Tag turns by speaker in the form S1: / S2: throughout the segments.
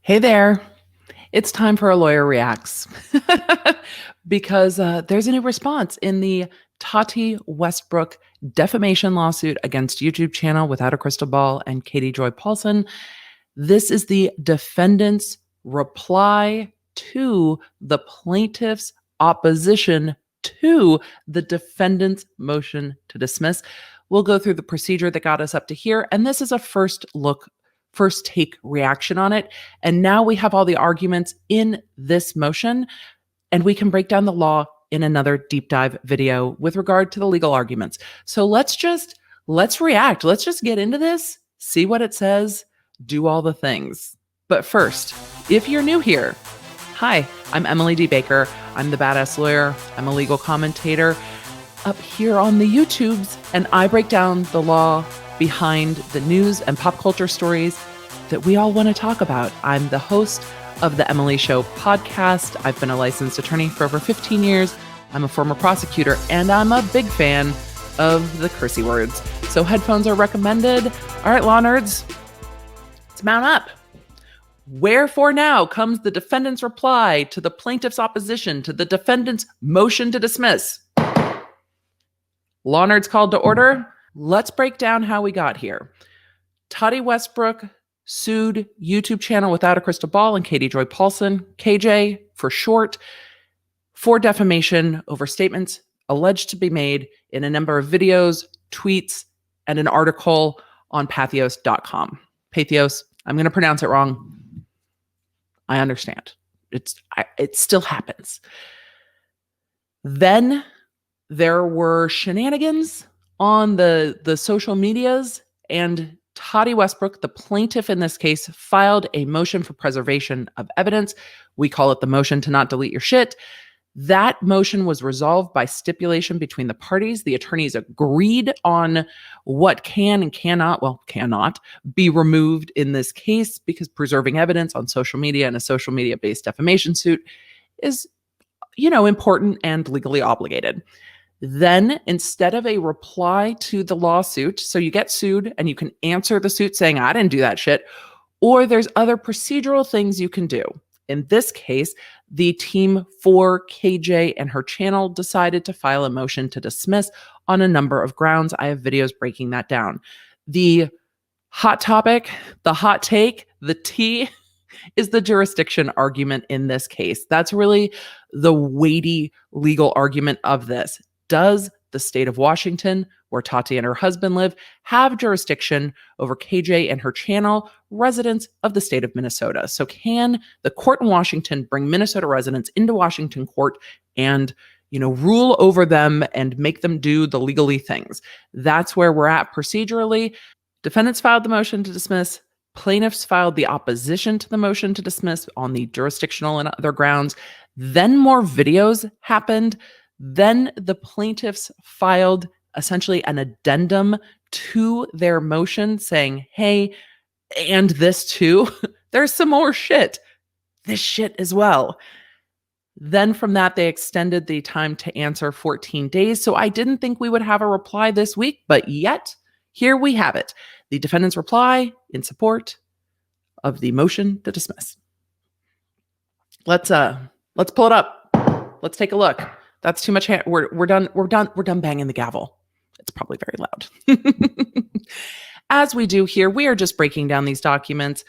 S1: Hey there. It's time for a lawyer reacts because there's a new response in the Tati Westbrook defamation lawsuit against YouTube channel Without a Crystal Ball and Katie Joy Paulson. This is the defendant's reply to the plaintiff's opposition to the defendant's motion to dismiss. We'll go through the procedure that got us up to here, and this is a first take reaction on it. And now we have all the arguments in this motion, and we can break down the law in another deep dive video with regard to the legal arguments. So let's react. Let's just get into this, see what it says, do all the things. But first, if you're new here, hi, I'm Emily D. Baker. I'm the Badass Lawyer. I'm a legal commentator up here on the YouTubes, and I break down the law behind the news and pop culture stories that we all want to talk about. I'm the host of the Emily Show podcast. I've been a licensed attorney for over 15 years. I'm a former prosecutor, and I'm a big fan of the cursey words. So headphones are recommended. All right, law nerds, let's mount up. Wherefore now comes the defendant's reply to the plaintiff's opposition to the defendant's motion to dismiss. Law nerds called to order. Let's break down how we got here. Tati Westbrook sued YouTube channel Without a Crystal Ball and Katie Joy Paulson, KJ for short, for defamation over statements alleged to be made in a number of videos, tweets, and an article on pathos.com. Pathos, I'm going to pronounce it wrong. I understand. It still happens. Then there were shenanigans on the social medias, and Tati Westbrook, the plaintiff in this case, filed a motion for preservation of evidence. We call it the motion to not delete your shit. That motion was resolved by stipulation between the parties. The attorneys agreed on what can and cannot be removed in this case, because preserving evidence on social media in a social media-based defamation suit is, important and legally obligated. Then, instead of a reply to the lawsuit, so you get sued and you can answer the suit saying, I didn't do that shit, or there's other procedural things you can do. In this case, the team for KJ and her channel decided to file a motion to dismiss on a number of grounds. I have videos breaking that down. The hot topic, the hot take, the tea is the jurisdiction argument in this case. That's really the weighty legal argument of this. Does the state of Washington, where Tati and her husband live, have jurisdiction over KJ and her channel, residents of the state of Minnesota? So can the court in Washington bring Minnesota residents into Washington court and, rule over them and make them do the legally things? That's where we're at procedurally. Defendants filed the motion to dismiss. Plaintiffs filed the opposition to the motion to dismiss on the jurisdictional and other grounds. Then more videos happened. Then the plaintiffs filed essentially an addendum to their motion saying, hey, and this too, there's some more shit. This shit as well. Then from that, they extended the time to answer 14 days. So I didn't think we would have a reply this week, but yet here we have it. The defendant's reply in support of the motion to dismiss. Let's pull it up. Let's take a look. That's too much. We're done banging the gavel. It's probably very loud. As we do here, we are just breaking down these documents.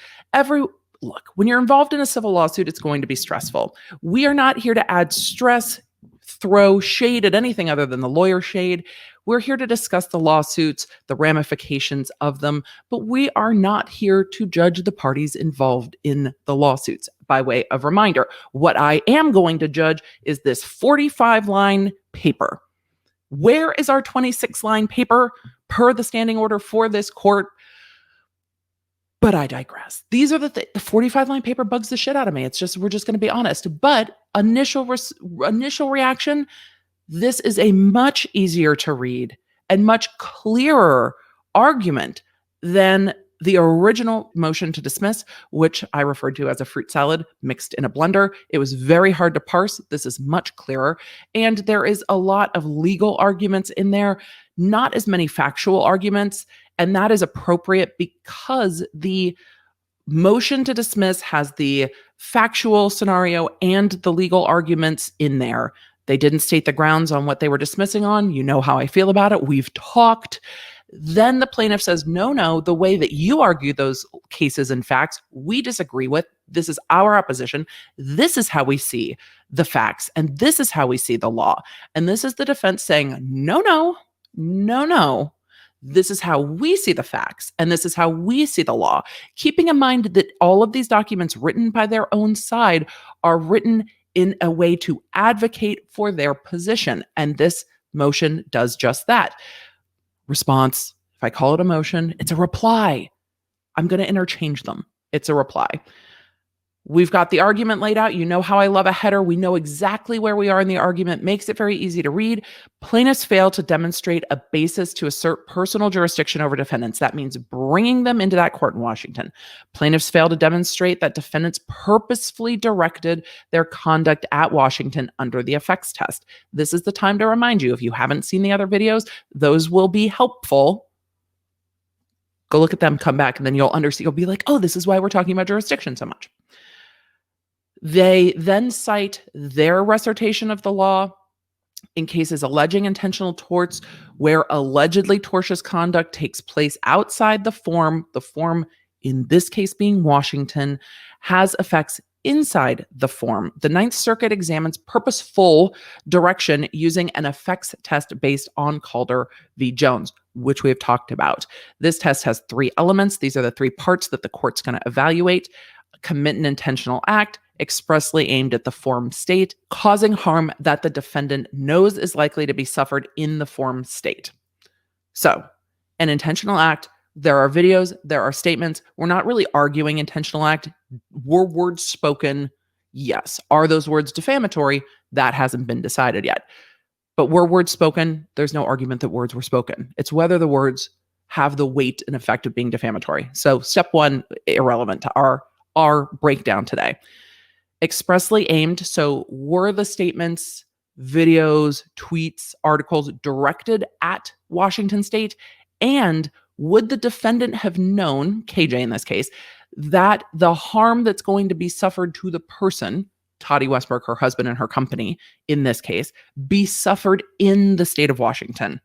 S1: Look, when you're involved in a civil lawsuit, it's going to be stressful. We are not here to add stress, throw shade at anything other than the lawyer shade. We're here to discuss the lawsuits, the ramifications of them, but we are not here to judge the parties involved in the lawsuits. By way of reminder, what I am going to judge is this 45-line paper. Where is our 26-line paper per the standing order for this court? But I digress. These are the 45-line paper bugs the shit out of me. We're just going to be honest. But initial reaction, this is a much easier to read and much clearer argument than the original motion to dismiss, which I referred to as a fruit salad mixed in a blender. It was very hard to parse. This is much clearer. And there is a lot of legal arguments in there, not as many factual arguments. And that is appropriate because the motion to dismiss has the factual scenario and the legal arguments in there. They didn't state the grounds on what they were dismissing on. You know how I feel about it. We've talked. Then the plaintiff says, no, the way that you argue those cases and facts, we disagree with. This is our opposition. This is how we see the facts. And this is how we see the law. And this is the defense saying, no. This is how we see the facts. And this is how we see the law. Keeping in mind that all of these documents written by their own side are written in a way to advocate for their position. And this motion does just that. Response, if I call it a motion, it's a reply. I'm going to interchange them. It's a reply. We've got the argument laid out. You know how I love a header. We know exactly where we are in the argument. Makes it very easy to read. Plaintiffs fail to demonstrate a basis to assert personal jurisdiction over defendants. That means bringing them into that court in Washington. Plaintiffs fail to demonstrate that defendants purposefully directed their conduct at Washington under the effects test. This is the time to remind you, if you haven't seen the other videos, those will be helpful. Go look at them, come back, and then you'll understand. You'll be like, oh, this is why we're talking about jurisdiction so much. They then cite their recitation of the law in cases alleging intentional torts where allegedly tortious conduct takes place outside the form in this case being Washington, has effects inside the form. The Ninth Circuit examines purposeful direction using an effects test based on Calder v. Jones, which we have talked about. This test has 3 elements. These are the 3 parts that the court's going to evaluate. Commit an intentional act, expressly aimed at the form state, causing harm that the defendant knows is likely to be suffered in the form state. So, an intentional act, there are videos, there are statements. We're not really arguing intentional act. Were words spoken? Yes. Are those words defamatory? That hasn't been decided yet. But were words spoken? There's no argument that words were spoken. It's whether the words have the weight and effect of being defamatory. So, step 1, irrelevant to our breakdown today. Expressly aimed. So were the statements, videos, tweets, articles directed at Washington State? And would the defendant have known, KJ in this case, that the harm that's going to be suffered to the person, Tati Westbrook, her husband and her company in this case, be suffered in the state of Washington?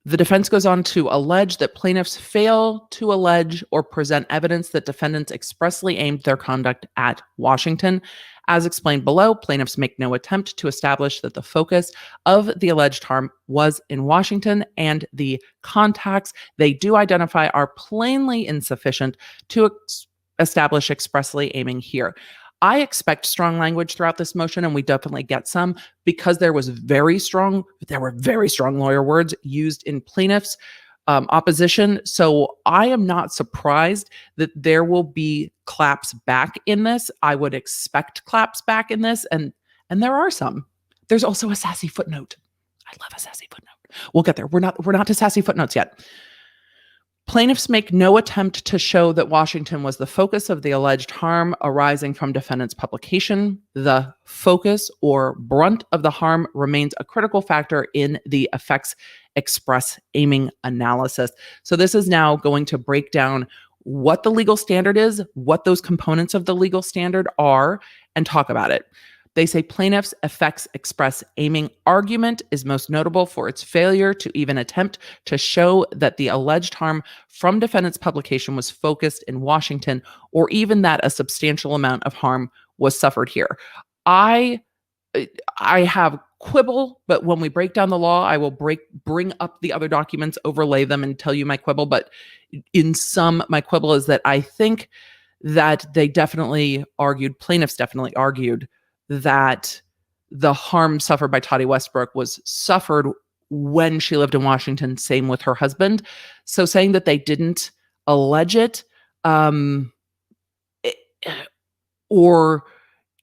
S1: The defense goes on to allege that plaintiffs fail to allege or present evidence that defendants expressly aimed their conduct at Washington. As explained below, plaintiffs make no attempt to establish that the focus of the alleged harm was in Washington, and the contacts they do identify are plainly insufficient to establish expressly aiming here. I expect strong language throughout this motion, and we definitely get some because there were very strong lawyer words used in plaintiffs' opposition. So I am not surprised that there will be claps back in this. I would expect claps back in this, and there are some. There's also a sassy footnote. I love a sassy footnote. We'll get there. We're not to sassy footnotes yet. Plaintiffs make no attempt to show that Washington was the focus of the alleged harm arising from defendant's publication. The focus or brunt of the harm remains a critical factor in the effects express aiming analysis. So this is now going to break down what the legal standard is, what those components of the legal standard are, and talk about it. They say plaintiff's effects express aiming argument is most notable for its failure to even attempt to show that the alleged harm from defendant's publication was focused in Washington, or even that a substantial amount of harm was suffered here. I have quibble, but when we break down the law, I will bring up the other documents, overlay them, and tell you my quibble. But in sum, my quibble is that I think that plaintiffs definitely argued that the harm suffered by Tati Westbrook was suffered when she lived in Washington, same with her husband. So saying that they didn't allege it, or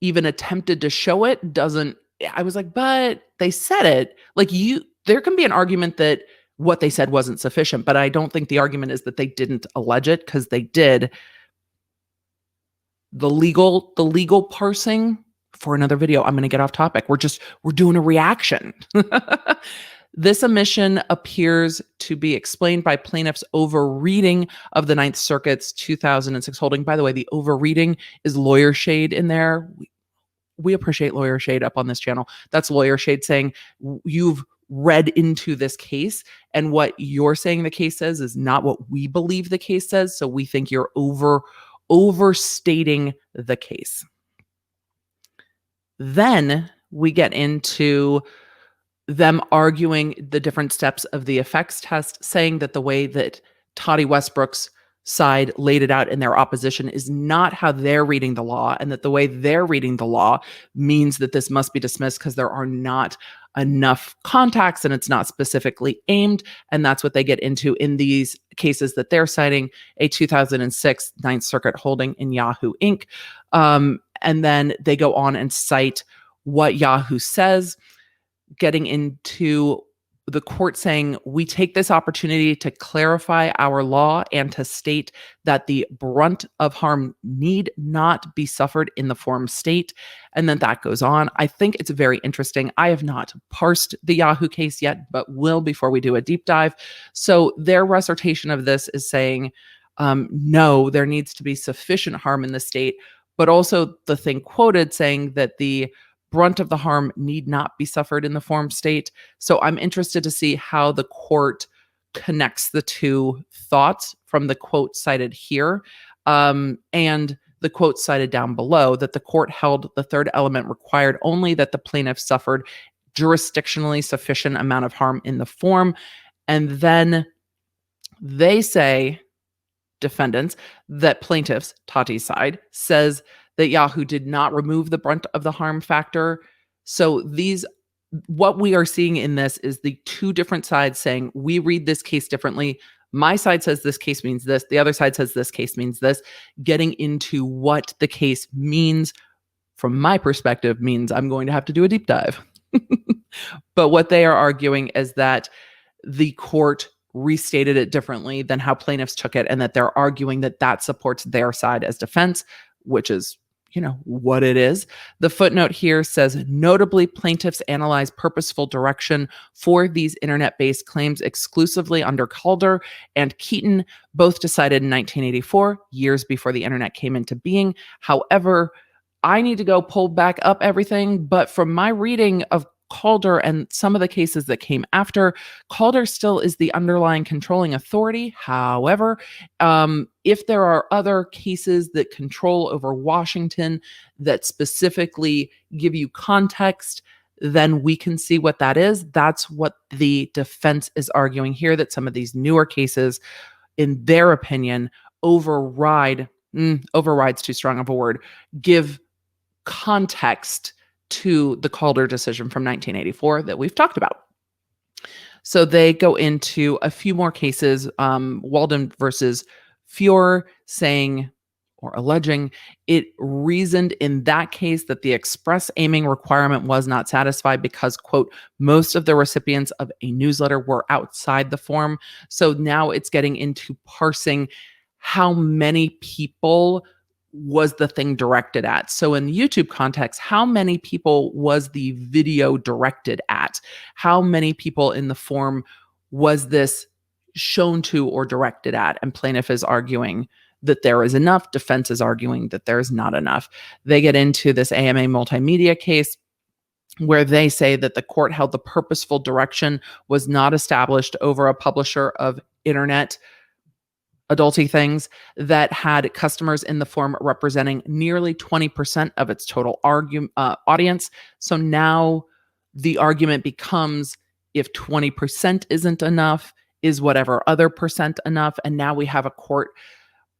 S1: even attempted to show it doesn't, I was like, but they said it. Like there can be an argument that what they said wasn't sufficient, but I don't think the argument is that they didn't allege it, because they did. The legal parsing, for another video, I'm going to get off topic. We're doing a reaction. This omission appears to be explained by plaintiff's overreading of the Ninth Circuit's 2006 holding. By the way, the overreading is lawyer shade in there. We appreciate lawyer shade up on this channel. That's lawyer shade saying you've read into this case, and what you're saying the case says is not what we believe the case says. So we think you're overstating the case. Then we get into them arguing the different steps of the effects test, saying that the way that Tati Westbrook's side laid it out in their opposition is not how they're reading the law, and that the way they're reading the law means that this must be dismissed because there are not enough contacts and it's not specifically aimed. And that's what they get into in these cases that they're citing, a 2006 Ninth Circuit holding in Yahoo Inc. And then they go on and cite what Yahoo says, getting into the court saying, we take this opportunity to clarify our law and to state that the brunt of harm need not be suffered in the forum state. And then that goes on. I think it's very interesting. I have not parsed the Yahoo case yet, but will before we do a deep dive. So their recitation of this is saying, no, there needs to be sufficient harm in the state, but also the thing quoted saying that the brunt of the harm need not be suffered in the forum state. So I'm interested to see how the court connects the two thoughts from the quote cited here and the quote cited down below, that the court held the third element required only that the plaintiff suffered jurisdictionally sufficient amount of harm in the forum. And then they say, defendants, that plaintiffs, Tati's side, says that Yahoo did not remove the brunt of the harm factor. So what we are seeing in this is the two different sides saying, we read this case differently. My side says this case means this. The other side says this case means this. Getting into what the case means, from my perspective, means I'm going to have to do a deep dive. But what they are arguing is that the court restated it differently than how plaintiffs took it, and that they're arguing that that supports their side as defense, which is, what it is. The footnote here says, notably, plaintiffs analyze purposeful direction for these internet-based claims exclusively under Calder and Keaton, both decided in 1984, years before the internet came into being. However, I need to go pull back up everything, but from my reading of Calder and some of the cases that came after, Calder still is the underlying controlling authority. However, if there are other cases that control over Washington that specifically give you context, then we can see what that is. That's what the defense is arguing here, that some of these newer cases, in their opinion, override's too strong of a word, give context to the Calder decision from 1984 that we've talked about. So they go into a few more cases, Walden versus Fuhr, saying or alleging it reasoned in that case that the express aiming requirement was not satisfied because, quote, most of the recipients of a newsletter were outside the forum. So now it's getting into parsing how many people was the thing directed at. So in YouTube context, how many people was the video directed at? How many people in the forum was this shown to or directed at? And plaintiff is arguing that there is enough. Defense is arguing that there is not enough. They get into this AMA multimedia case where they say that the court held the purposeful direction was not established over a publisher of internet adulty things that had customers in the forum representing nearly 20% of its total audience. So now the argument becomes, if 20% isn't enough, is whatever other percent enough? And now we have a court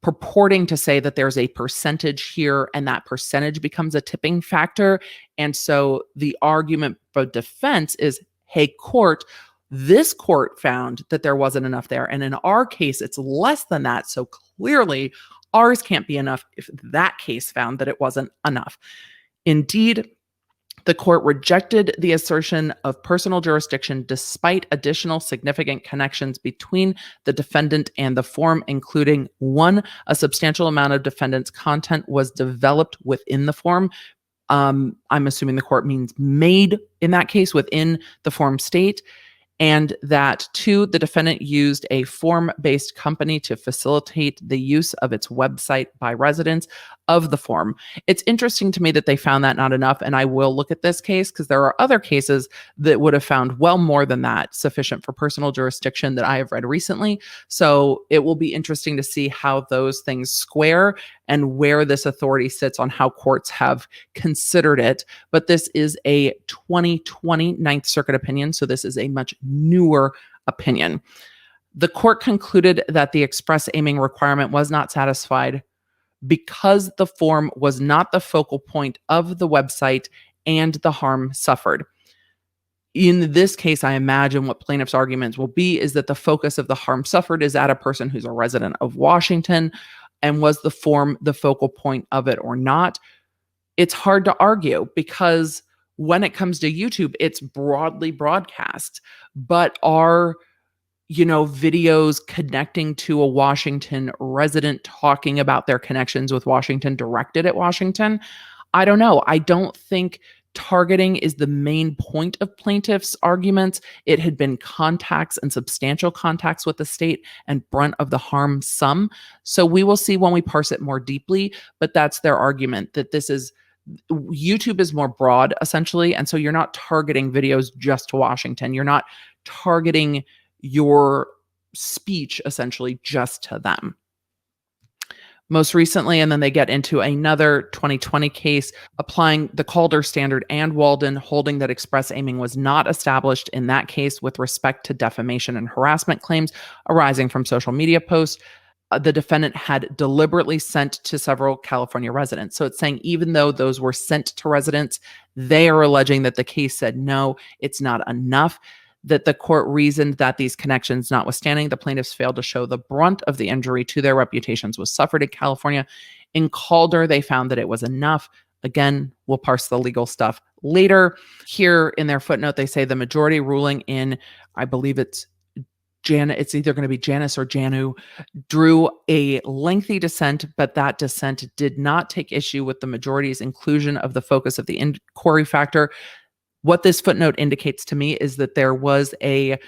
S1: purporting to say that there's a percentage here, and that percentage becomes a tipping factor. And so the argument for defense is, hey, court, this court found that there wasn't enough there. And in our case, it's less than that. So clearly ours can't be enough if that case found that it wasn't enough. Indeed, the court rejected the assertion of personal jurisdiction despite additional significant connections between the defendant and the forum, including, one, a substantial amount of defendant's content was developed within the forum. I'm assuming the court means made in that case within the forum state. and that 2, the defendant used a form-based company to facilitate the use of its website by residents of the form. It's interesting to me that they found that not enough, and I will look at this case because there are other cases that would have found well more than that sufficient for personal jurisdiction that I have read recently. So it will be interesting to see how those things square and where this authority sits on how courts have considered it. But this is a 2020 Ninth Circuit opinion, so this is a much newer opinion. The court concluded that the express aiming requirement was not satisfied because the form was not the focal point of the website and the harm suffered. In this case, I imagine what plaintiff's arguments will be is that the focus of the harm suffered is at a person who's a resident of Washington, and was the form the focal point of it or not? It's hard to argue because when it comes to YouTube, it's broadly broadcast, but are videos connecting to a Washington resident talking about their connections with Washington directed at Washington? I don't know. I don't think targeting is the main point of plaintiff's arguments. It had been contacts and substantial contacts with the state and brunt of the harm some. So we will see when we parse it more deeply, but that's their argument, that YouTube is more broad essentially. And so you're not targeting videos just to Washington. You're not targeting your speech essentially just to them. Most recently, and then they get into another 2020 case applying the Calder standard and Walden, holding that express aiming was not established in that case with respect to defamation and harassment claims arising from social media posts. The defendant had deliberately sent to several California residents. So it's saying even though those were sent to residents, they are alleging that the case said, no, it's not enough. That the court reasoned that these connections notwithstanding, the plaintiffs failed to show the brunt of the injury to their reputations was suffered in California. In Calder, they found that it was enough. Again, we'll parse the legal stuff later. Here in their footnote, they say the majority ruling in, I believe it's either going to be Janice or Janu, drew a lengthy dissent, but that dissent did not take issue with the majority's inclusion of the focus of the inquiry factor. What this footnote indicates to me is that there was a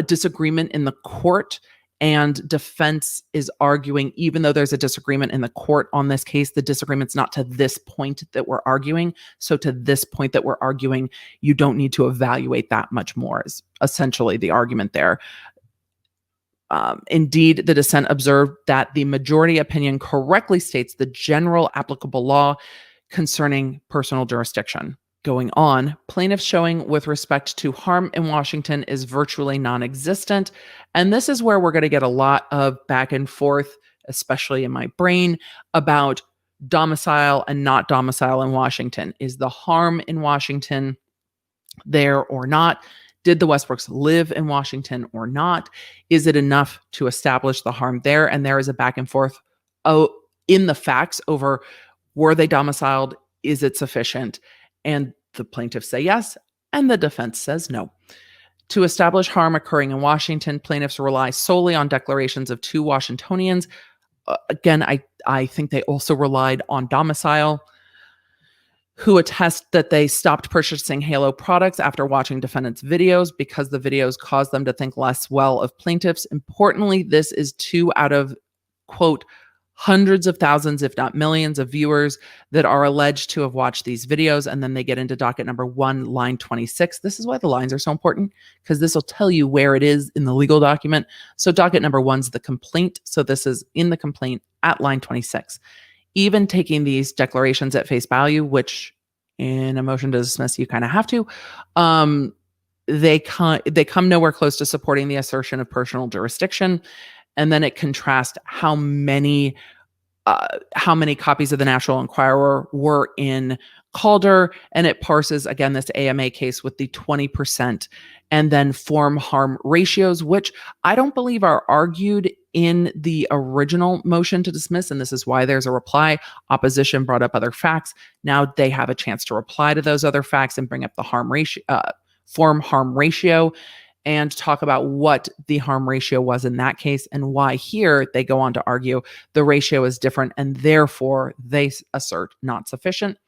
S1: disagreement in the court, and defense is arguing, even though there's a disagreement in the court on this case, the disagreement's not to this point that we're arguing. So to this point that we're arguing, you don't need to evaluate that much more, is essentially the argument there. Indeed, the dissent observed that the majority opinion correctly states the general applicable law concerning personal jurisdiction. Going on, plaintiff's showing with respect to harm in Washington is virtually non-existent. And this is where we're going to get a lot of back and forth, especially in my brain, about domicile and not domicile in Washington. Is the harm in Washington there or not? Did the Westbrooks live in Washington or not? Is it enough to establish the harm there? And there is a back and forth in the facts over, were they domiciled? Is it sufficient? And the plaintiffs say yes, and the defense says no. To establish harm occurring in Washington, plaintiffs rely solely on declarations of 2 Washingtonians. Again, I think they also relied on domicile, who attest that they stopped purchasing Halo products after watching defendants' videos because the videos caused them to think less well of plaintiffs. Importantly, this is 2 out of, quote, hundreds of thousands, if not millions of viewers that are alleged to have watched these videos. And then they get into docket number 1, line 26. This is why the lines are so important, because this will tell you where it is in the legal document. So docket number 1's the complaint. So this is in the complaint at line 26. Even taking these declarations at face value, which in a motion to dismiss, you kind of have to, they come nowhere close to supporting the assertion of personal jurisdiction. And then it contrasts how many copies of the National Enquirer were in Calder, and it parses, again, this AMA case with the 20% and then form harm ratios, which I don't believe are argued in the original motion to dismiss, and this is why there's a reply. Opposition brought up other facts. Now they have a chance to reply to those other facts and bring up the harm ratio, form harm ratio, and talk about what the harm ratio was in that case and why here they go on to argue the ratio is different and therefore they assert not sufficient.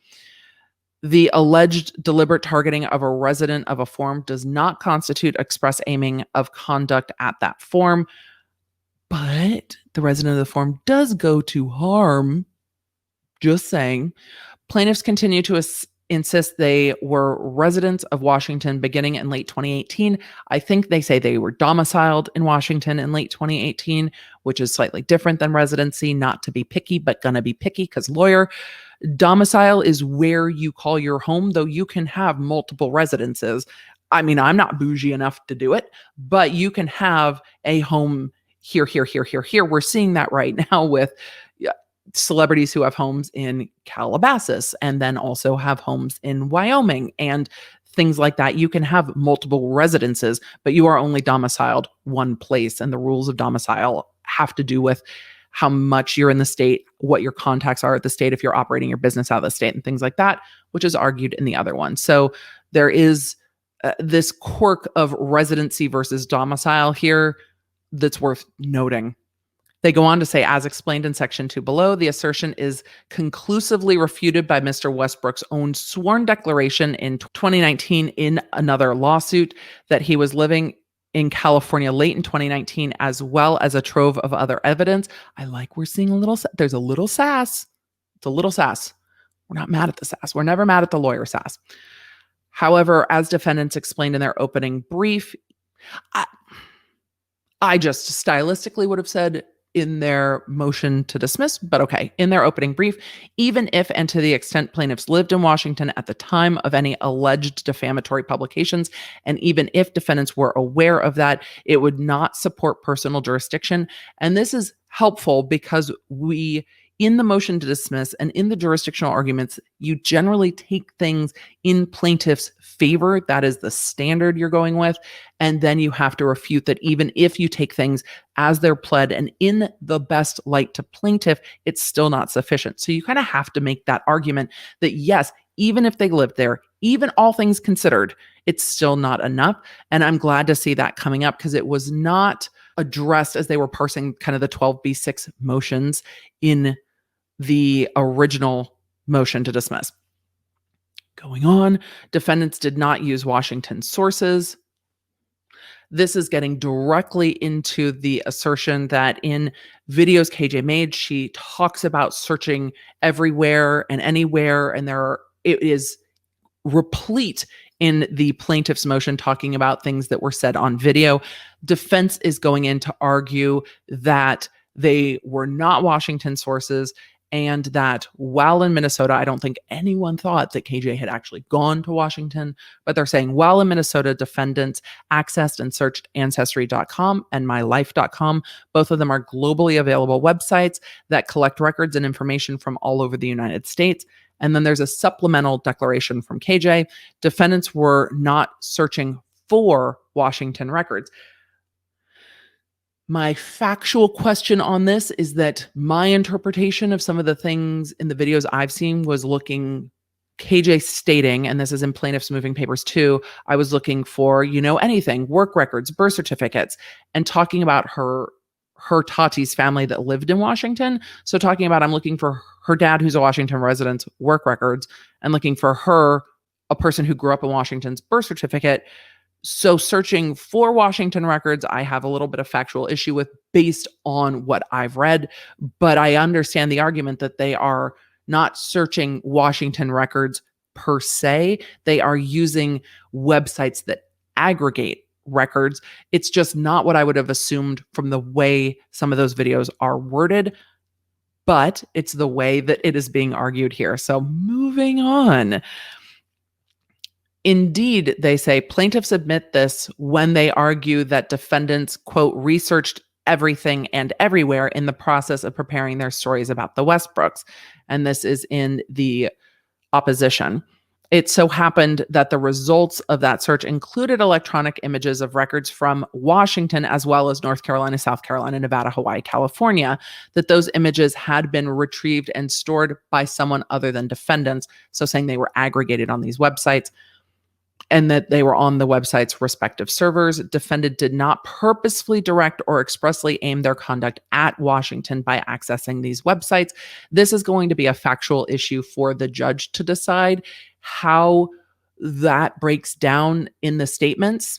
S1: The alleged deliberate targeting of a resident of a forum does not constitute express aiming of conduct at that forum, but the resident of the forum does go to harm. Just saying. Plaintiffs continue to insist they were residents of Washington beginning in late 2018. I think they say they were domiciled in Washington in late 2018, which is slightly different than residency, not to be picky, but gonna be picky because lawyer. Domicile is where you call your home, though you can have multiple residences. I mean, I'm not bougie enough to do it, but you can have a home here, here, here, here, here. We're seeing that right now with celebrities who have homes in Calabasas and then also have homes in Wyoming and things like that. You can have multiple residences, but you are only domiciled one place. And the rules of domicile have to do with how much you're in the state, what your contacts are at the state, if you're operating your business out of the state and things like that, which is argued in the other one. So there is this quirk of residency versus domicile here that's worth noting. They go on to say, as explained in section 2 below, the assertion is conclusively refuted by Mr. Westbrook's own sworn declaration in 2019 in another lawsuit that he was living in California late in 2019, as well as a trove of other evidence. I like we're seeing there's a little sass. It's a little sass. We're not mad at the sass. We're never mad at the lawyer sass. However, as defendants explained in their opening brief, I just stylistically would have said in their motion to dismiss, but okay, in their opening brief, even if and to the extent plaintiffs lived in Washington at the time of any alleged defamatory publications, and even if defendants were aware of that, it would not support personal jurisdiction. And this is helpful because in the motion to dismiss and in the jurisdictional arguments, you generally take things in plaintiff's favor. That is the standard you're going with. And then you have to refute that even if you take things as they're pled and in the best light to plaintiff, it's still not sufficient. So you kind of have to make that argument that yes, even if they lived there, even all things considered, it's still not enough. And I'm glad to see that coming up because it was not addressed as they were parsing kind of the 12b6 motions in the original motion to dismiss. Going on, defendants did not use Washington sources. This is getting directly into the assertion that in videos KJ made, she talks about searching everywhere and anywhere, and it is replete in the plaintiff's motion talking about things that were said on video. Defense is going in to argue that they were not Washington sources and that while in Minnesota, I don't think anyone thought that KJ had actually gone to Washington, but they're saying while in Minnesota, defendants accessed and searched Ancestry.com and MyLife.com. Both of them are globally available websites that collect records and information from all over the United States. And then there's a supplemental declaration from KJ. Defendants were not searching for Washington records. My factual question on this is that my interpretation of some of the things in the videos I've seen was KJ stating, and this is in plaintiff's moving papers too, I was looking for, anything, work records, birth certificates, and talking about her Tati's family that lived in Washington. So talking about, I'm looking for her dad, who's a Washington resident's work records, and looking for her, a person who grew up in Washington's birth certificate. So searching for Washington records, I have a little bit of factual issue with based on what I've read, but I understand the argument that they are not searching Washington records per se. They are using websites that aggregate records. It's just not what I would have assumed from the way some of those videos are worded, but it's the way that it is being argued here. So moving on. Indeed, they say plaintiffs admit this when they argue that defendants, quote, researched everything and everywhere in the process of preparing their stories about the Westbrooks. And this is in the opposition. It so happened that the results of that search included electronic images of records from Washington, as well as North Carolina, South Carolina, Nevada, Hawaii, California, that those images had been retrieved and stored by someone other than defendants. So saying they were aggregated on these websites. and that they were on the website's respective servers. Defendant did not purposefully direct or expressly aim their conduct at Washington by accessing these websites. This is going to be a factual issue for the judge to decide how that breaks down in the statements.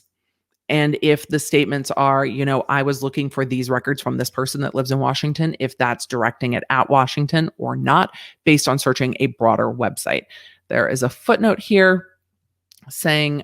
S1: And if the statements are, I was looking for these records from this person that lives in Washington, if that's directing it at Washington or not, based on searching a broader website. There is a footnote here saying,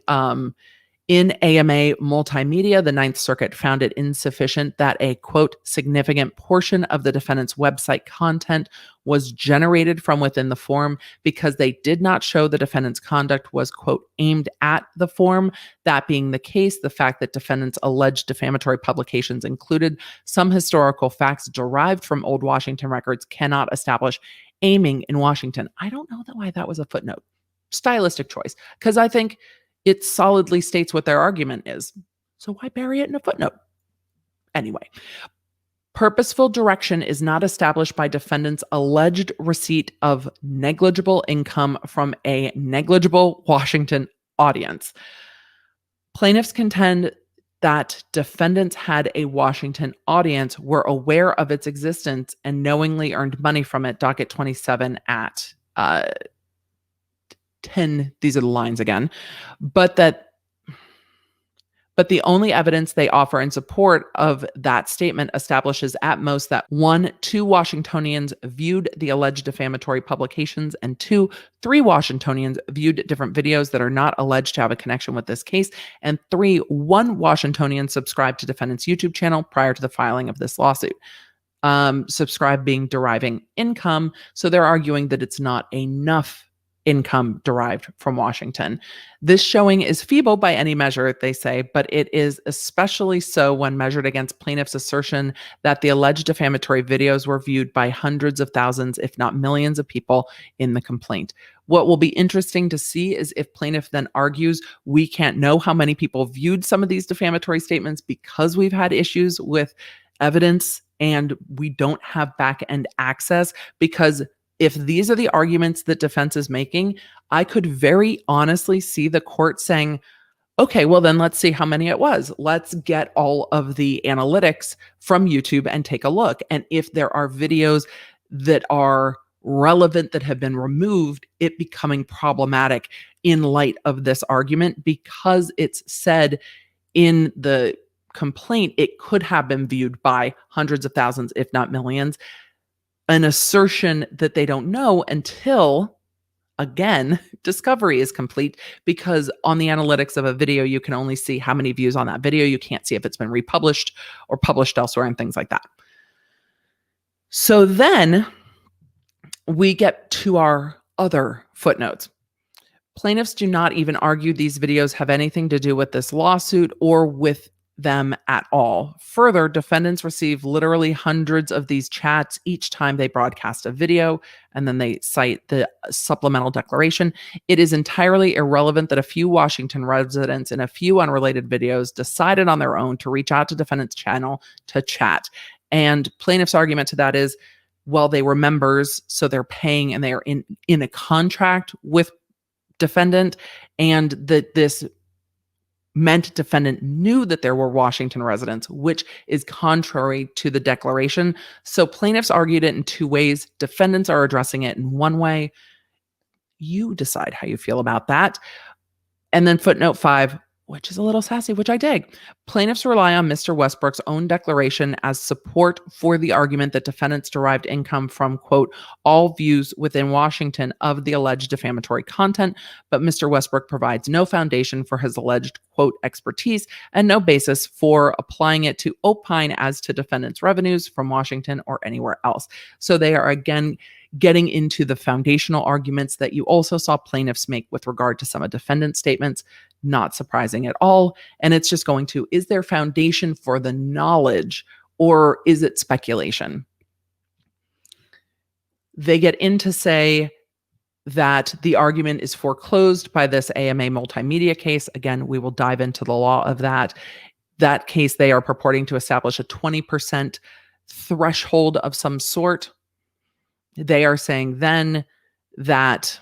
S1: in AMA Multimedia, the Ninth Circuit found it insufficient that a, quote, significant portion of the defendant's website content was generated from within the form because they did not show the defendant's conduct was, quote, aimed at the form. That being the case, the fact that defendant's alleged defamatory publications included some historical facts derived from old Washington records cannot establish aiming in Washington. I don't know why that was a footnote. Stylistic choice, because I think it solidly states what their argument is. So why bury it in a footnote? Anyway, purposeful direction is not established by defendant's alleged receipt of negligible income from a negligible Washington audience. Plaintiffs contend that defendants had a Washington audience, were aware of its existence, and knowingly earned money from it. Docket 27 at 10, these are the lines again, but the only evidence they offer in support of that statement establishes at most that 1, 2 Washingtonians viewed the alleged defamatory publications, and 2, 3 Washingtonians viewed different videos that are not alleged to have a connection with this case, and 3, 1 Washingtonian subscribed to defendant's YouTube channel prior to the filing of this lawsuit. Subscribe being deriving income, so they're arguing that it's not enough income derived from Washington. This showing is feeble by any measure, they say, but it is especially so when measured against plaintiff's assertion that the alleged defamatory videos were viewed by hundreds of thousands, if not millions of people in the complaint. What will be interesting to see is if plaintiff then argues we can't know how many people viewed some of these defamatory statements because we've had issues with evidence and we don't have back-end access, because if these are the arguments that defense is making, I could very honestly see the court saying, okay, well then let's see how many it was. Let's get all of the analytics from YouTube and take a look. And if there are videos that are relevant that have been removed, it becoming problematic in light of this argument, because it's said in the complaint it could have been viewed by hundreds of thousands, if not millions. An assertion that they don't know until, again, discovery is complete, because on the analytics of a video, you can only see how many views on that video. You can't see if it's been republished or published elsewhere and things like that. So then we get to our other footnotes. Plaintiffs do not even argue these videos have anything to do with this lawsuit or with them at all. Further, defendants receive literally hundreds of these chats each time they broadcast a video, and then they cite the supplemental declaration. It is entirely irrelevant that a few Washington residents in a few unrelated videos decided on their own to reach out to defendant's channel to chat. And plaintiff's argument to that is, well, they were members, so they're paying and they are in a contract with defendant, and that this meant defendant knew that there were Washington residents, which is contrary to the declaration. So plaintiffs argued it in two ways. Defendants are addressing it in one way. You decide how you feel about that. And then footnote 5, which is a little sassy, which I dig. Plaintiffs rely on Mr. Westbrook's own declaration as support for the argument that defendants derived income from, quote, all views within Washington of the alleged defamatory content, but Mr. Westbrook provides no foundation for his alleged, quote, expertise and no basis for applying it to opine as to defendants' revenues from Washington or anywhere else. So they are again getting into the foundational arguments that you also saw plaintiffs make with regard to some of defendant statements. Not surprising at all. And it's just going to, is there foundation for the knowledge or is it speculation? They get into say that the argument is foreclosed by this AMA multimedia case. Again, we will dive into the law of that. That case, they are purporting to establish a 20% threshold of some sort. They are saying then that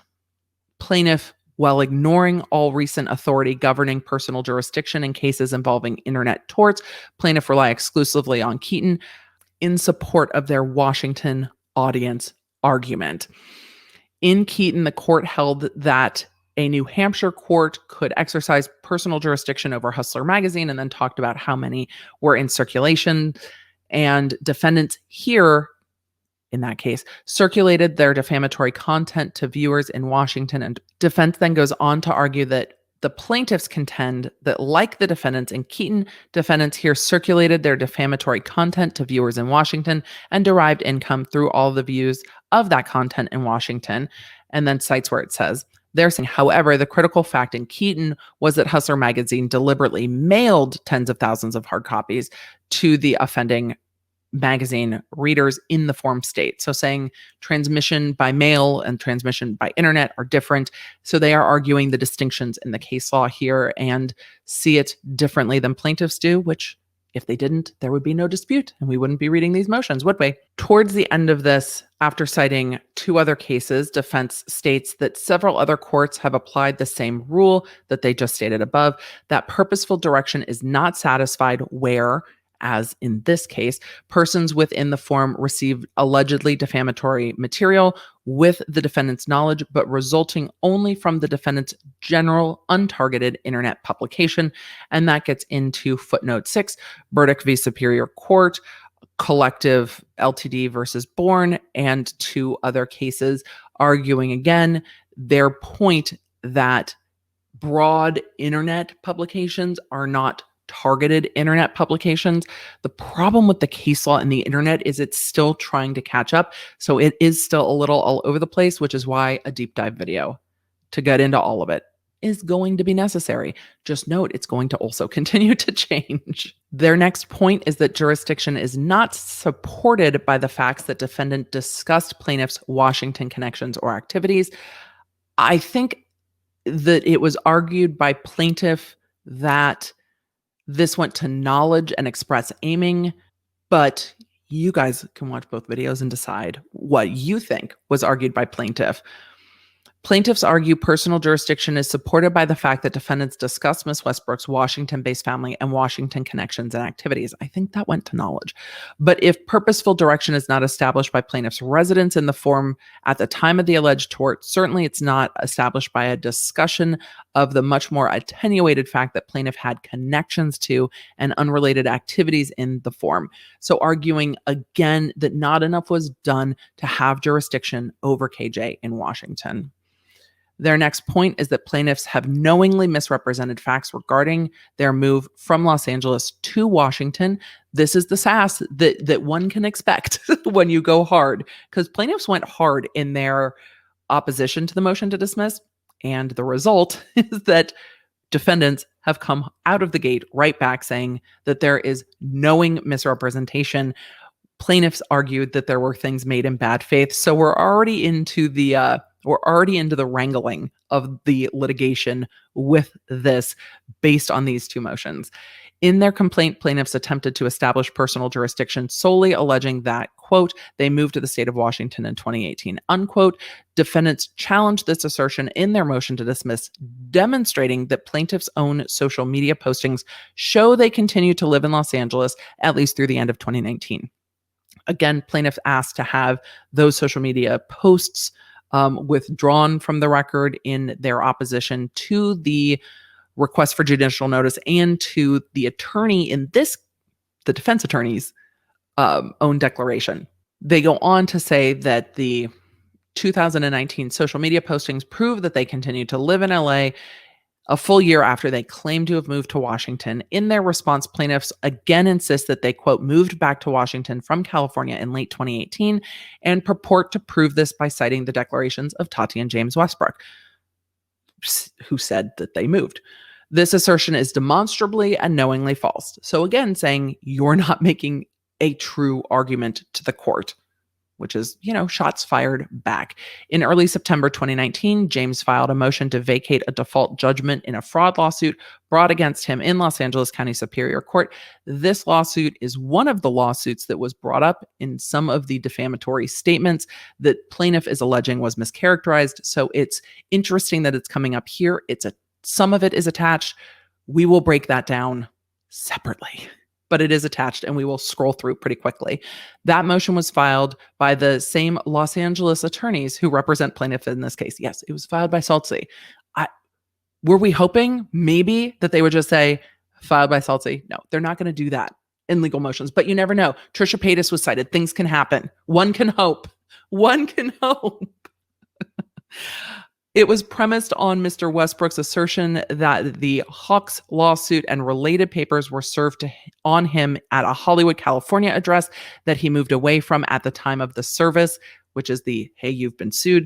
S1: plaintiff While ignoring all recent authority governing personal jurisdiction in cases involving internet torts, plaintiff rely exclusively on Keaton in support of their Washington audience argument. In Keaton, the court held that a New Hampshire court could exercise personal jurisdiction over Hustler magazine, and then talked about how many were in circulation. And defendants here, in that case, circulated their defamatory content to viewers in Washington. And defense then goes on to argue that the plaintiffs contend that, like the defendants in Keaton, defendants here circulated their defamatory content to viewers in Washington and derived income through all the views of that content in Washington, and then cites where it says, they're saying, however, the critical fact in Keaton was that Hustler magazine deliberately mailed tens of thousands of hard copies to the offending magazine readers in the form state. So saying transmission by mail and transmission by internet are different. So they are arguing the distinctions in the case law here and see it differently than plaintiffs do, which if they didn't, there would be no dispute and we wouldn't be reading these motions, would we? Towards the end of this, after citing two other cases, defense states that several other courts have applied the same rule that they just stated above, that purposeful direction is not satisfied where, as in this case, persons within the form received allegedly defamatory material with the defendant's knowledge, but resulting only from the defendant's general untargeted internet publication. And that gets into footnote 6, Burdick v. Superior Court, Collective Ltd. Versus Bourne, and two other cases arguing again their point that broad internet publications are not targeted internet publications. The problem with the case law and the internet is it's still trying to catch up. So it is still a little all over the place, which is why a deep dive video to get into all of it is going to be necessary. Just note, it's going to also continue to change. Their next point is that jurisdiction is not supported by the facts that defendant discussed plaintiff's Washington connections or activities. I think that it was argued by plaintiff that this went to knowledge and express aiming, but you guys can watch both videos and decide what you think was argued by plaintiff. Plaintiffs argue personal jurisdiction is supported by the fact that defendants discussed Ms. Westbrook's Washington-based family and Washington connections and activities. I think that went to knowledge. But if purposeful direction is not established by plaintiff's residence in the form at the time of the alleged tort, certainly it's not established by a discussion of the much more attenuated fact that plaintiff had connections to and unrelated activities in the form. So arguing again that not enough was done to have jurisdiction over KJ in Washington. Their next point is that plaintiffs have knowingly misrepresented facts regarding their move from Los Angeles to Washington. This is the sass that one can expect when you go hard, because plaintiffs went hard in their opposition to the motion to dismiss. And the result is that defendants have come out of the gate right back saying that there is knowing misrepresentation. Plaintiffs argued that there were things made in bad faith. So we're already into the wrangling of the litigation with this based on these two motions. In their complaint, plaintiffs attempted to establish personal jurisdiction solely alleging that, quote, they moved to the state of Washington in 2018, unquote. Defendants challenged this assertion in their motion to dismiss, demonstrating that plaintiffs' own social media postings show they continue to live in Los Angeles at least through the end of 2019. Again, plaintiffs asked to have those social media posts withdrawn from the record in their opposition to the request for judicial notice and to the attorney in this, the defense attorney's own declaration. They go on to say that the 2019 social media postings prove that they continue to live in LA a full year after they claim to have moved to Washington. In their response, plaintiffs again insist that they, quote, moved back to Washington from California in late 2018 and purport to prove this by citing the declarations of Tati and James Westbrook, who said that they moved. This assertion is demonstrably and knowingly false. So again, saying you're not making a true argument to the court. which is, shots fired back. In early September 2019, James filed a motion to vacate a default judgment in a fraud lawsuit brought against him in Los Angeles County Superior Court. This lawsuit is one of the lawsuits that was brought up in some of the defamatory statements that plaintiff is alleging was mischaracterized. So it's interesting that it's coming up here. Some of it is attached. We will break that down separately, but it is attached and we will scroll through pretty quickly. That motion was filed by the same Los Angeles attorneys who represent plaintiff in this case. Yes, it was filed by Saltsy. Were we hoping maybe that they would just say filed by Saltsy? No, they're not going to do that in legal motions, but you never know. Trisha Paytas was cited. Things can happen. One can hope. One can hope. It was premised on Mr. Westbrook's assertion that the Hawks lawsuit and related papers were served on him at a Hollywood, California address that he moved away from at the time of the service, which is the, hey, you've been sued.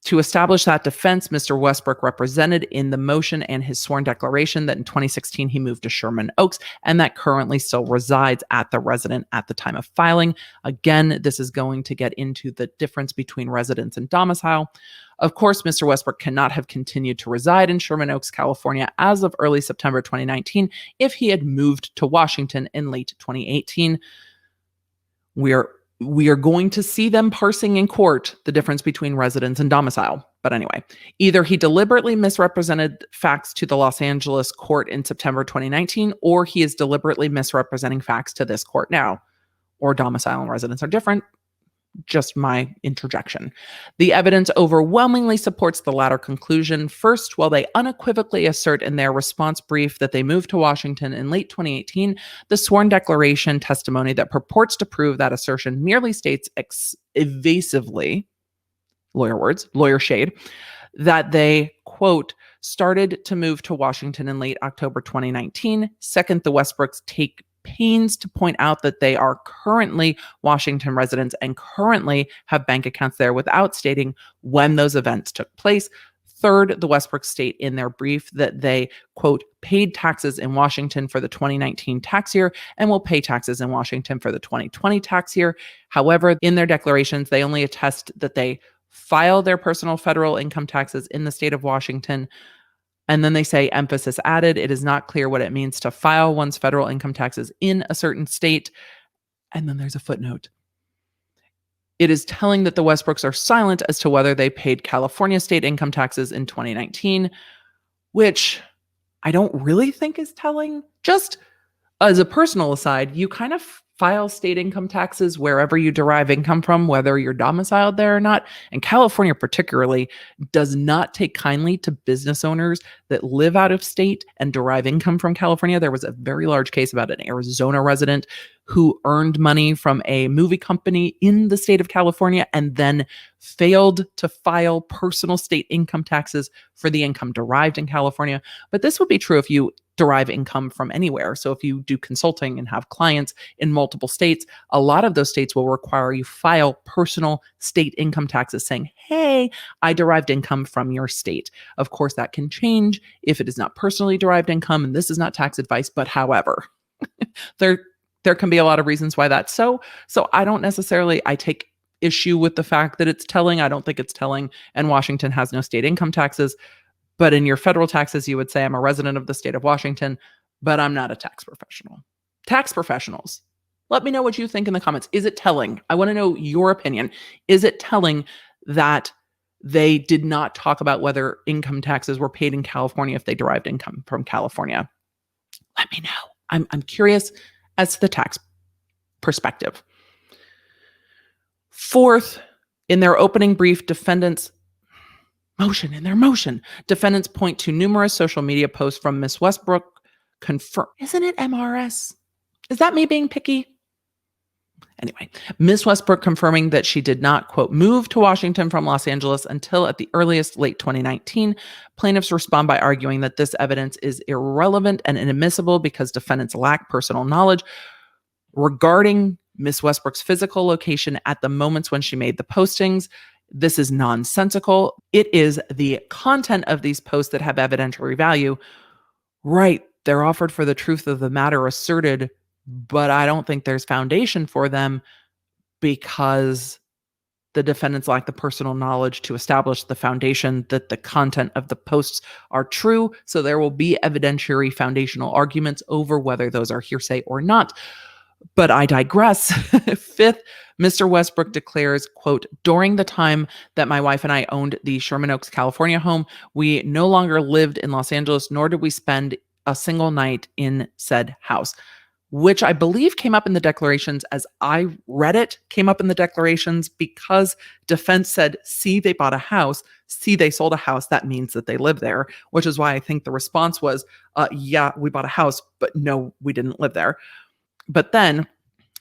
S1: To establish that defense, Mr. Westbrook represented in the motion and his sworn declaration that in 2016 he moved to Sherman Oaks and that currently still resides at the residence at the time of filing. Again, this is going to get into the difference between residence and domicile. Of course, Mr. Westbrook cannot have continued to reside in Sherman Oaks, California as of early September 2019 if he had moved to Washington in late 2018. We are going to see them parsing in court the difference between residence and domicile. But anyway, either he deliberately misrepresented facts to the Los Angeles court in September 2019, or he is deliberately misrepresenting facts to this court now, or domicile and residence are different. Just my interjection. The evidence overwhelmingly supports the latter conclusion. First, while they unequivocally assert in their response brief that they moved to Washington in late 2018, the sworn declaration testimony that purports to prove that assertion merely states evasively, lawyer words, lawyer shade, that they, quote, started to move to Washington in late October 2019. Second, the Westbrooks take pains to point out that they are currently Washington residents and currently have bank accounts there without stating when those events took place. Third, the Westbrooks state in their brief that they, quote, paid taxes in Washington for the 2019 tax year and will pay taxes in Washington for the 2020 tax year. However, in their declarations, they only attest that they file their personal federal income taxes in the state of Washington. And then they say, emphasis added, it is not clear what it means to file one's federal income taxes in a certain state. And then there's a footnote. It is telling that the Westbrooks are silent as to whether they paid California state income taxes in 2019, which I don't really think is telling. Just as a personal aside, you kind of file state income taxes wherever you derive income from, whether you're domiciled there or not. And California particularly does not take kindly to business owners that live out of state and derive income from California. There was a very large case about an Arizona resident who earned money from a movie company in the state of California and then failed to file personal state income taxes for the income derived in California. But this would be true if you derive income from anywhere. So if you do consulting and have clients in multiple states, a lot of those states will require you file personal state income taxes saying, hey, I derived income from your state. Of course, that can change if it is not personally derived income, and this is not tax advice, but however, there can be a lot of reasons why that's so. So I take issue with the fact that it's telling. I don't think it's telling, and Washington has no state income taxes. But in your federal taxes, you would say, I'm a resident of the state of Washington, but I'm not a tax professional. Tax professionals, let me know what you think in the comments. Is it telling? I want to know your opinion. Is it telling that they did not talk about whether income taxes were paid in California if they derived income from California? Let me know. I'm curious as to the tax perspective. Fourth, in their opening brief, defendants point to numerous social media posts from Miss Westbrook isn't it MRS? Is that me being picky? Anyway, Miss Westbrook confirming that she did not, quote, move to Washington from Los Angeles until at the earliest late 2019. Plaintiffs respond by arguing that this evidence is irrelevant and inadmissible because defendants lack personal knowledge regarding Miss Westbrook's physical location at the moments when she made the postings. This is nonsensical. It is the content of these posts that have evidentiary value. Right, they're offered for the truth of the matter asserted, but I don't think there's foundation for them because the defendants lack the personal knowledge to establish the foundation that the content of the posts are true. So there will be evidentiary foundational arguments over whether those are hearsay or not. But I digress. Fifth, Mr. Westbrook declares, quote, during the time that my wife and I owned the Sherman Oaks, California home, we no longer lived in Los Angeles, nor did we spend a single night in said house, which I believe came up in the declarations as I read it, came up in the declarations because defense said, see, they bought a house, see, they sold a house. That means that they live there, which is why I think the response was, yeah, we bought a house, but no, we didn't live there. But then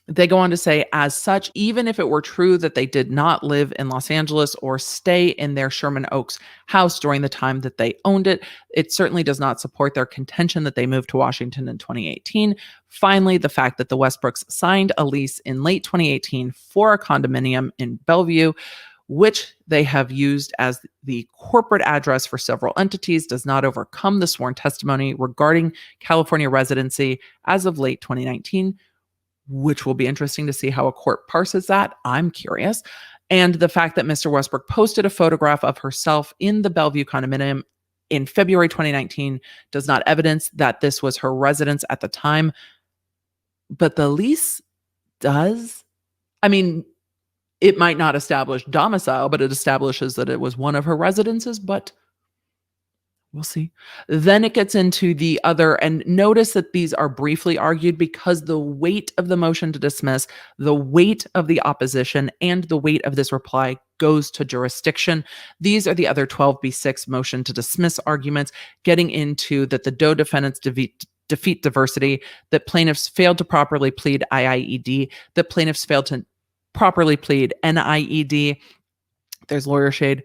S1: they go on to say, as such, even if it were true that they did not live in Los Angeles or stay in their Sherman Oaks house during the time that they owned it, it certainly does not support their contention that they moved to Washington in 2018. Finally, the fact that the Westbrooks signed a lease in late 2018 for a condominium in Bellevue, which they have used as the corporate address for several entities, does not overcome the sworn testimony regarding California residency as of late 2019, which will be interesting to see how a court parses that. I'm curious. And the fact that Mr. Westbrook posted a photograph of herself in the Bellevue condominium in February 2019 does not evidence that this was her residence at the time. But the lease does. I mean, it might not establish domicile, but it establishes that it was one of her residences, but we'll see. Then it gets into the other, and notice that these are briefly argued because the weight of the motion to dismiss, the weight of the opposition, and the weight of this reply goes to jurisdiction. These are the other 12b6 motion to dismiss arguments, getting into that the Doe defendants defeat diversity, that plaintiffs failed to properly plead IIED, that plaintiffs failed to properly plead NIED. There's lawyer shade.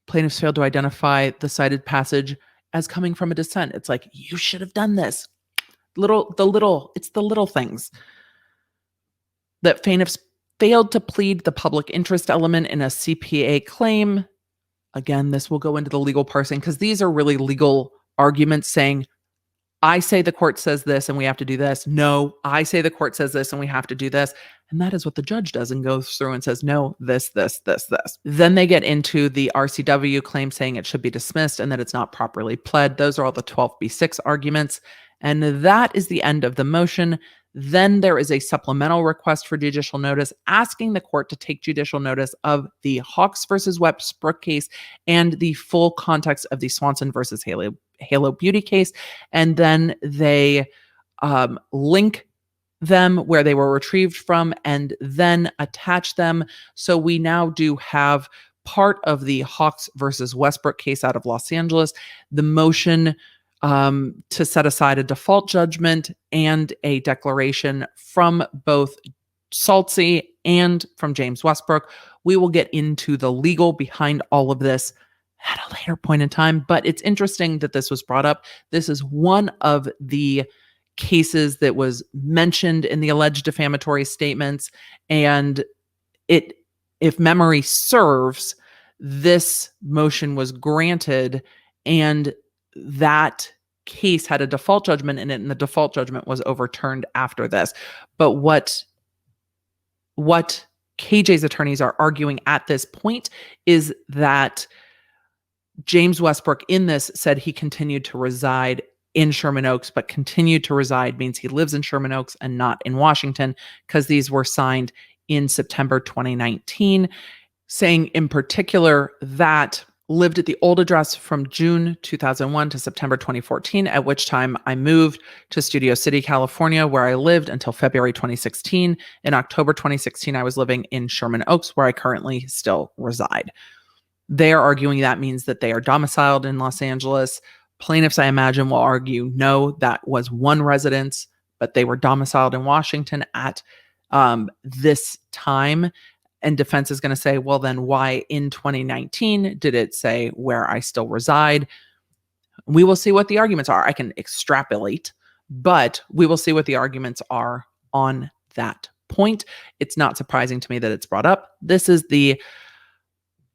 S1: Plaintiffs failed to identify the cited passage as coming from a dissent. It's like, you should have done this. It's the little things. That plaintiffs failed to plead the public interest element in a CPA claim. Again, this will go into the legal parsing because these are really legal arguments saying, I say the court says this and we have to do this. No, I say the court says this and we have to do this. And that is what the judge does and goes through and says, no, this. Then they get into the RCW claim saying it should be dismissed and that it's not properly pled. Those are all the 12b6 arguments. And that is the end of the motion. Then there is a supplemental request for judicial notice asking the court to take judicial notice of the Hawks versus Westbrook case and the full context of the Swanson versus Halo Beauty case. And then they link them where they were retrieved from and then attach them. So we now do have part of the Hawks versus Westbrook case out of Los Angeles, the motion to set aside a default judgment and a declaration from both Saltsy and from James Westbrook. We will get into the legal behind all of this at a later point in time, but it's interesting that this was brought up. This is one of the cases that was mentioned in the alleged defamatory statements, and if memory serves, this motion was granted and that case had a default judgment in it, and the default judgment was overturned after this. But what KJ's attorneys are arguing at this point is that James Westbrook in this said he continued to reside in Sherman Oaks, but continued to reside means he lives in Sherman Oaks and not in Washington, because these were signed in September 2019, saying in particular that lived at the old address from June 2001 to September 2014, at which time I moved to Studio City, California, where I lived until February 2016. In October 2016, I was living in Sherman Oaks, where I currently still reside. They are arguing that means that they are domiciled in Los Angeles. Plaintiffs, I imagine, will argue, no, that was one residence, but they were domiciled in Washington at this time. And defense is going to say, well, then why in 2019 did it say where I still reside? We will see what the arguments are. I can extrapolate, but we will see what the arguments are on that point. It's not surprising to me that it's brought up. This is the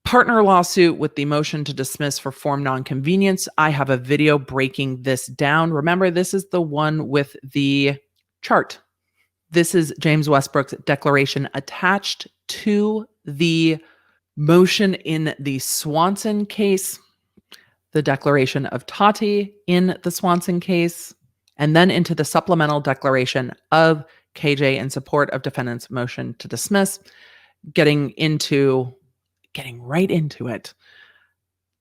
S1: partner lawsuit with the motion to dismiss for form nonconvenience. I have a video breaking this down. Remember, this is the one with the chart This is James Westbrook's declaration attached to the motion in the Swanson case, the declaration of Tati in the Swanson case, and then into the supplemental declaration of KJ in support of defendant's motion to dismiss, getting right into it.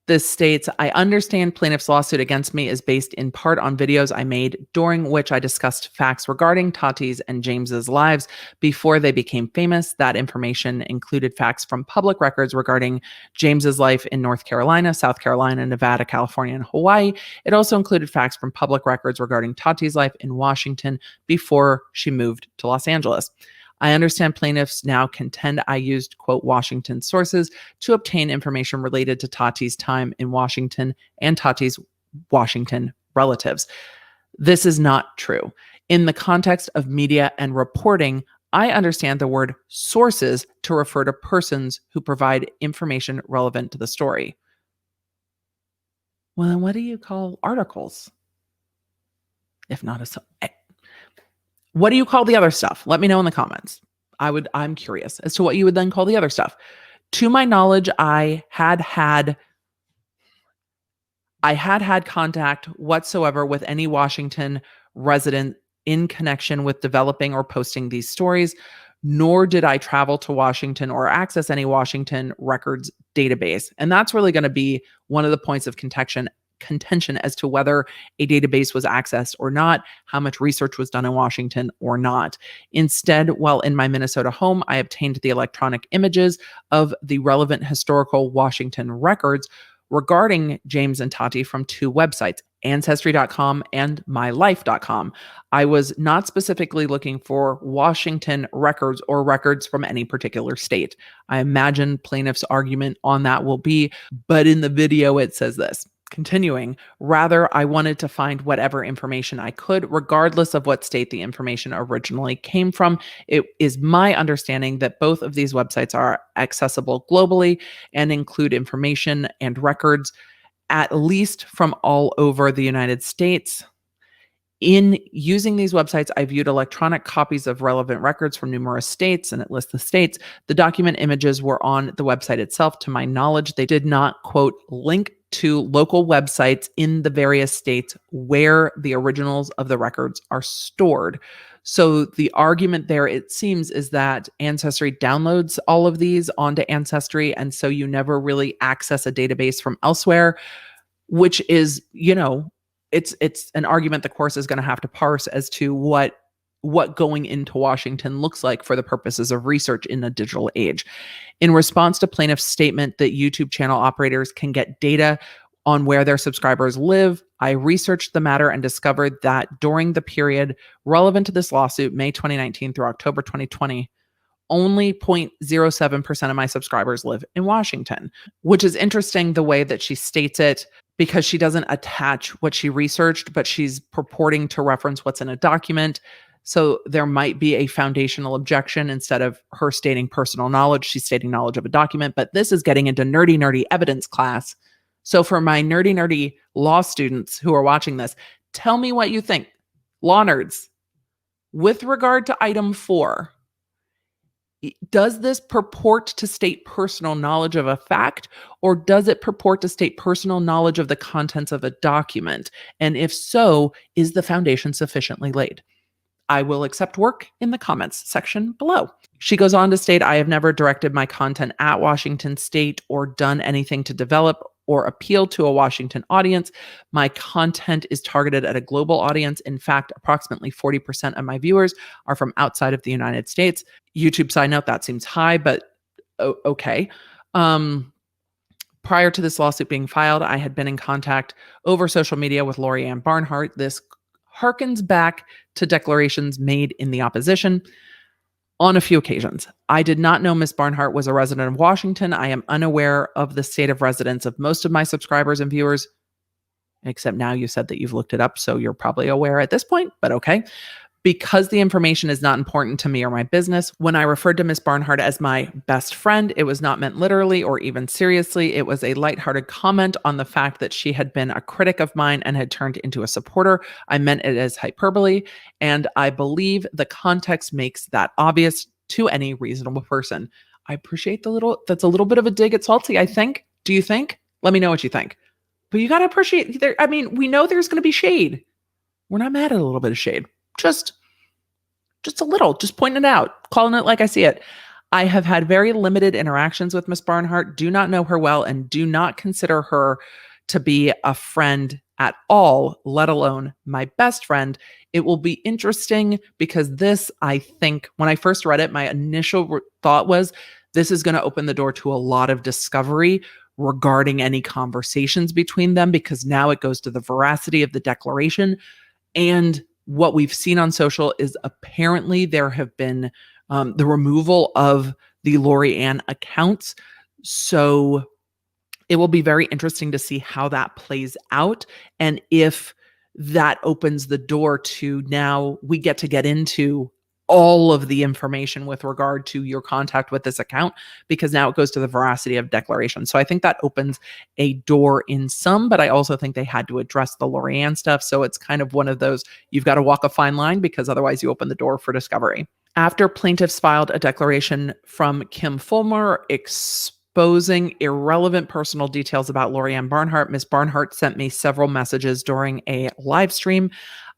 S1: This states, I understand plaintiff's lawsuit against me is based in part on videos I made during which I discussed facts regarding Tati's and James's lives before they became famous. That information included facts from public records regarding James's life in North Carolina, South Carolina, Nevada, California, and Hawaii. It also included facts from public records regarding Tati's life in Washington before she moved to Los Angeles. I understand plaintiffs now contend I used, quote, Washington sources to obtain information related to Tati's time in Washington and Tati's Washington relatives. This is not true. In the context of media and reporting, I understand the word sources to refer to persons who provide information relevant to the story. Well, then what do you call articles? If not what do you call the other stuff? Let me know in the comments. I'm curious as to what you would then call the other stuff. To my knowledge, I had contact whatsoever with any Washington resident in connection with developing or posting these stories, nor did I travel to Washington or access any Washington records database. And that's really going to be one of the points of contention as to whether a database was accessed or not, how much research was done in Washington or not. Instead, while in my Minnesota home, I obtained the electronic images of the relevant historical Washington records regarding James and Tati from two websites, Ancestry.com and MyLife.com. I was not specifically looking for Washington records or records from any particular state. I imagine plaintiff's argument on that will be, but in the video it says this. Continuing, rather, I wanted to find whatever information I could, regardless of what state the information originally came from. It is my understanding that both of these websites are accessible globally and include information and records, at least from all over the United States. In using these websites, I viewed electronic copies of relevant records from numerous states, and it lists the states. The document images were on the website itself. To my knowledge, they did not, quote, link to local websites in the various states where the originals of the records are stored. So the argument there, it seems, is that Ancestry downloads all of these onto Ancestry, and so you never really access a database from elsewhere, which is, it's an argument the course is going to have to parse as to what going into Washington looks like for the purposes of research in a digital age. In response to plaintiff's statement that YouTube channel operators can get data on where their subscribers live, I researched the matter and discovered that during the period relevant to this lawsuit, May 2019 through October 2020, only 0.07% of my subscribers live in Washington, which is interesting the way that she states it, because she doesn't attach what she researched, but she's purporting to reference what's in a document. So there might be a foundational objection. Instead of her stating personal knowledge, she's stating knowledge of a document. But this is getting into nerdy evidence class. So for my nerdy law students who are watching this, tell me what you think. Law nerds, with regard to item 4, does this purport to state personal knowledge of a fact, or does it purport to state personal knowledge of the contents of a document? And if so, is the foundation sufficiently laid? I will accept work in the comments section below. She goes on to state, I have never directed my content at Washington State or done anything to develop or appeal to a Washington audience. My content is targeted at a global audience. In fact, approximately 40% of my viewers are from outside of the United States. YouTube side note, that seems high, but okay. Prior to this lawsuit being filed, I had been in contact over social media with Lori Ann Barnhart. This harkens back to declarations made in the opposition on a few occasions. I did not know Ms. Barnhart was a resident of Washington. I am unaware of the state of residence of most of my subscribers and viewers, except now you said that you've looked it up, so you're probably aware at this point, but okay. Because the information is not important to me or my business, when I referred to Miss Barnhart as my best friend, it was not meant literally or even seriously. It was a lighthearted comment on the fact that she had been a critic of mine and had turned into a supporter. I meant it as hyperbole, and I believe the context makes that obvious to any reasonable person. I appreciate that's a little bit of a dig at Salty, I think. Do you think? Let me know what you think. But you got to appreciate, we know there's going to be shade. We're not mad at a little bit of shade. Just a little, just pointing it out, calling it like I see it. I have had very limited interactions with Miss Barnhart, do not know her well, and do not consider her to be a friend at all, let alone my best friend. It will be interesting because this, I think, when I first read it, my initial thought was this is going to open the door to a lot of discovery regarding any conversations between them, because now it goes to the veracity of the declaration. And what we've seen on social is apparently there have been the removal of the Lori Ann accounts. So it will be very interesting to see how that plays out, and if that opens the door to now we get to get into all of the information with regard to your contact with this account, because now it goes to the veracity of declaration. So I think that opens a door in some, but I also think they had to address the Lori Ann stuff. So it's kind of one of those, you've got to walk a fine line, because otherwise you open the door for discovery. After plaintiffs filed a declaration from Kim Fulmer exposing irrelevant personal details about Lori Ann Barnhart, Ms. Barnhart sent me several messages during a live stream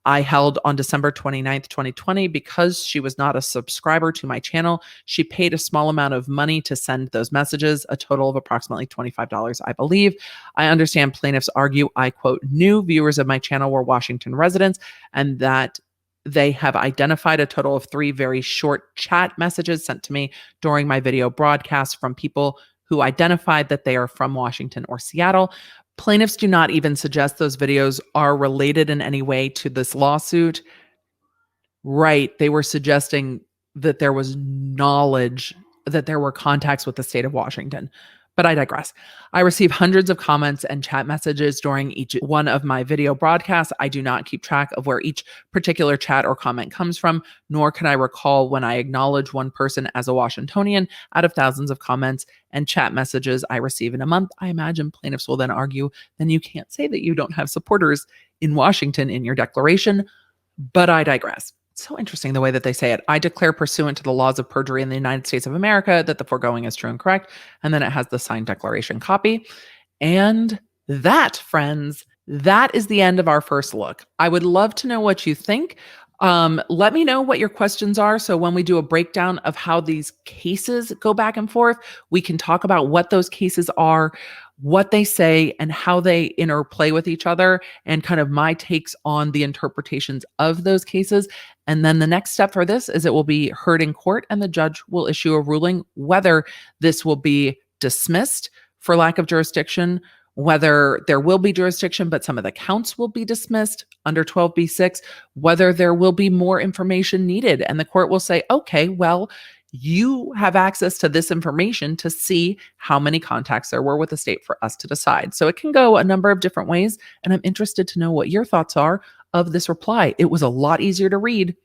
S1: I held on December 29th, 2020. Because she was not a subscriber to my channel, she paid a small amount of money to send those messages, a total of approximately $25, I believe. I understand plaintiffs argue I, quote, knew viewers of my channel were Washington residents, and that they have identified a total of 3 very short chat messages sent to me during my video broadcast from people who identified that they are from Washington or Seattle. Plaintiffs do not even suggest those videos are related in any way to this lawsuit. Right. They were suggesting that there was knowledge, that there were contacts with the state of Washington. But I digress. I receive hundreds of comments and chat messages during each one of my video broadcasts. I do not keep track of where each particular chat or comment comes from, nor can I recall when I acknowledge one person as a Washingtonian out of thousands of comments and chat messages I receive in a month. I imagine plaintiffs will then argue, then you can't say that you don't have supporters in Washington in your declaration. But I digress. It's so interesting the way that they say it. I declare pursuant to the laws of perjury in the United States of America that the foregoing is true and correct. And then it has the signed declaration copy. And that, friends, that is the end of our first look. I would love to know what you think. Let me know what your questions are. So when we do a breakdown of how these cases go back and forth, we can talk about what those cases are, what they say, and how they interplay with each other, and kind of my takes on the interpretations of those cases. And then the next step for this is it will be heard in court, and the judge will issue a ruling whether this will be dismissed for lack of jurisdiction, whether there will be jurisdiction, but some of the counts will be dismissed under 12b-6, whether there will be more information needed. And the court will say, okay, well, you have access to this information to see how many contacts there were with the state for us to decide. So it can go a number of different ways. And I'm interested to know what your thoughts are of this reply. It was a lot easier to read.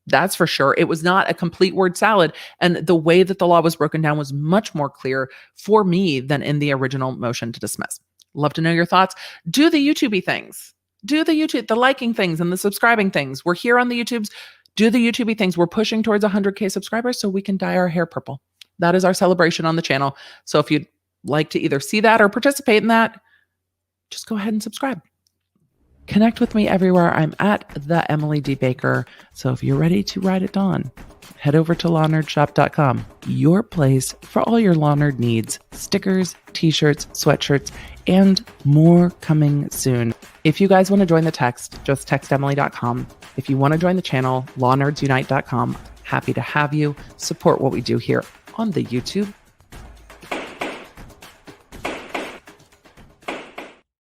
S1: That's for sure. It was not a complete word salad. And the way that the law was broken down was much more clear for me than in the original motion to dismiss. Love to know your thoughts. Do the YouTube-y things. Do the liking things and the subscribing things. We're here on the YouTubes. Do the YouTube-y things. We're pushing towards 100K subscribers so we can dye our hair purple. That is our celebration on the channel. So if you'd like to either see that or participate in that, just go ahead and subscribe. Connect with me everywhere. I'm at the Emily D. Baker. So if you're ready to ride at dawn, head over to lawnerdshop.com, your place for all your lawn nerd needs. Stickers, t-shirts, sweatshirts, and more coming soon. If you guys want to join the text, just text emily.com. If you want to join the channel, lawnerdsunite.com. Happy to have you. Support what we do here on the YouTube